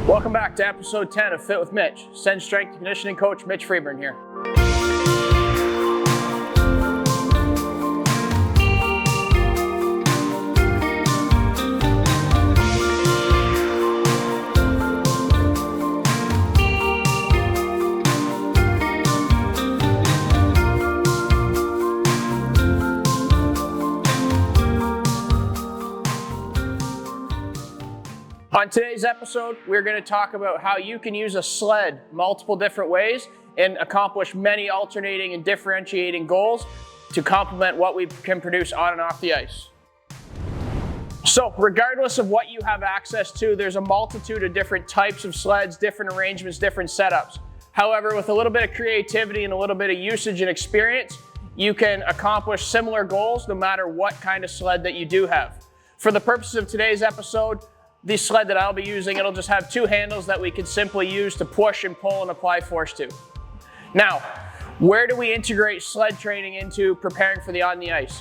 Welcome back to episode 10 of Fit with Mitch. Send strength and conditioning coach Mitch Freeburn here. On today's episode, we're going to talk about how you can use a sled multiple different ways and accomplish many alternating and differentiating goals to complement what we can produce on and off the ice. So regardless of what you have access to, there's a multitude of different types of sleds, different arrangements, different setups. However, with a little bit of creativity and a little bit of usage and experience, you can accomplish similar goals no matter what kind of sled that you do have. For the purposes of today's episode, the sled that I'll be using, it'll just have two handles that we can simply use to push and pull and apply force to. Now, where do we integrate sled training into preparing for the on the ice?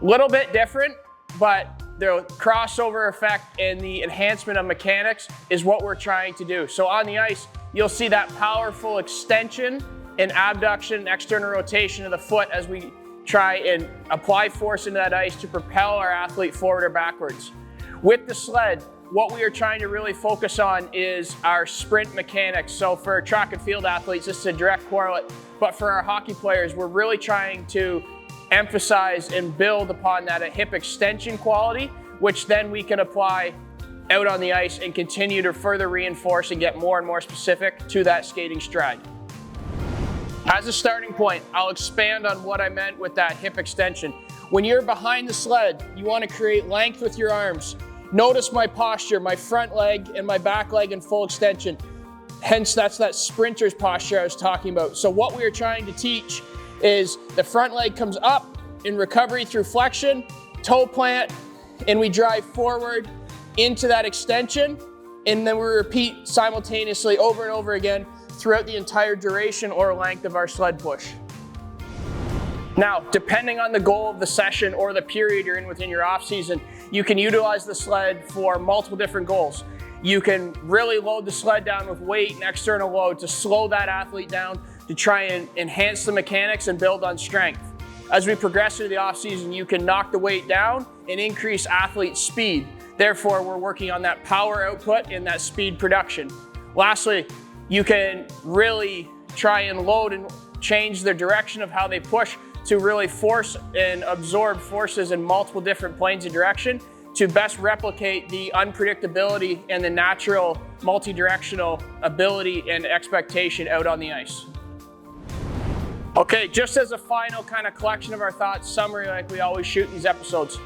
A little bit different, but the crossover effect and the enhancement of mechanics is what we're trying to do. So on the ice, you'll see that powerful extension and abduction and external rotation of the foot as we try and apply force into that ice to propel our athlete forward or backwards. With the sled, what we are trying to really focus on is our sprint mechanics. So for track and field athletes, this is a direct correlate, but for our hockey players, we're really trying to emphasize and build upon that hip extension quality, which then we can apply out on the ice and continue to further reinforce and get more and more specific to that skating stride. As a starting point, I'll expand on what I meant with that hip extension. When you're behind the sled, you want to create length with your arms. Notice my posture, my front leg and my back leg in full extension. Hence, that's that sprinter's posture I was talking about. So what we are trying to teach is the front leg comes up in recovery through flexion, toe plant, and we drive forward into that extension, and then we repeat simultaneously over and over again throughout the entire duration or length of our sled push. Now, depending on the goal of the session or the period you're in within your off season, you can utilize the sled for multiple different goals. You can really load the sled down with weight and external load to slow that athlete down to try and enhance the mechanics and build on strength. As we progress through the off season, you can knock the weight down and increase athlete speed. Therefore, we're working on that power output and that speed production. Lastly, you can really try and load and change the direction of how they push to really force and absorb forces in multiple different planes of direction to best replicate the unpredictability and the natural multi-directional ability and expectation out on the ice. Okay, just as a final kind of collection of our thoughts, summary like we always shoot in these episodes.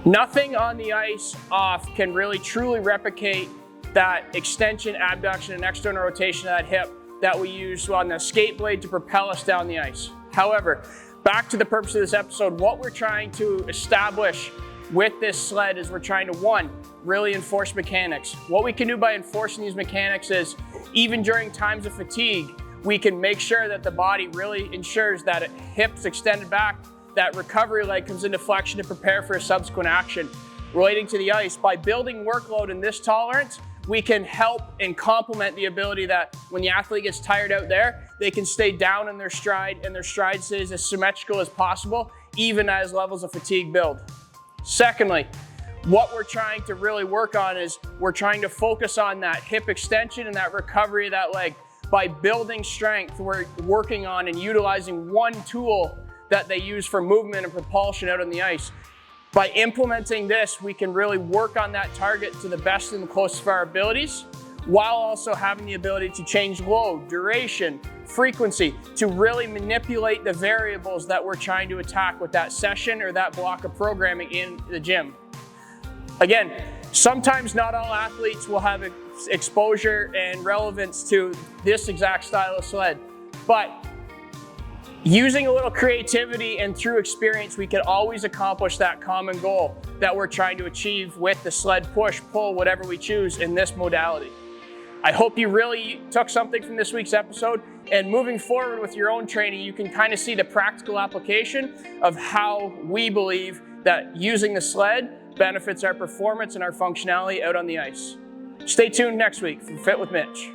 Nothing on the ice off can really truly replicate that extension, abduction, and external rotation of that hip that we use on the skate blade to propel us down the ice. However, back to the purpose of this episode, what we're trying to establish with this sled is we're trying to, one, really enforce mechanics. What we can do by enforcing these mechanics is, even during times of fatigue, we can make sure that the body really ensures that it hips extended back, that recovery leg comes into flexion to prepare for a subsequent action. Relating to the ice, by building workload in this tolerance, we can help and complement the ability that when the athlete gets tired out there, they can stay down in their stride and their stride stays as symmetrical as possible, even as levels of fatigue build. Secondly, what we're trying to really work on is we're trying to focus on that hip extension and that recovery of that leg. By building strength, we're working on and utilizing one tool that they use for movement and propulsion out on the ice. By implementing this, we can really work on that target to the best and the closest of our abilities, while also having the ability to change load, duration, frequency, to really manipulate the variables that we're trying to attack with that session or that block of programming in the gym. Again, sometimes not all athletes will have exposure and relevance to this exact style of sled, but using a little creativity and through experience, we can always accomplish that common goal that we're trying to achieve with the sled push, pull, whatever we choose in this modality. I hope you really took something from this week's episode, and moving forward with your own training, you can kind of see the practical application of how we believe that using the sled benefits our performance and our functionality out on the ice. Stay tuned next week for Fit with Mitch.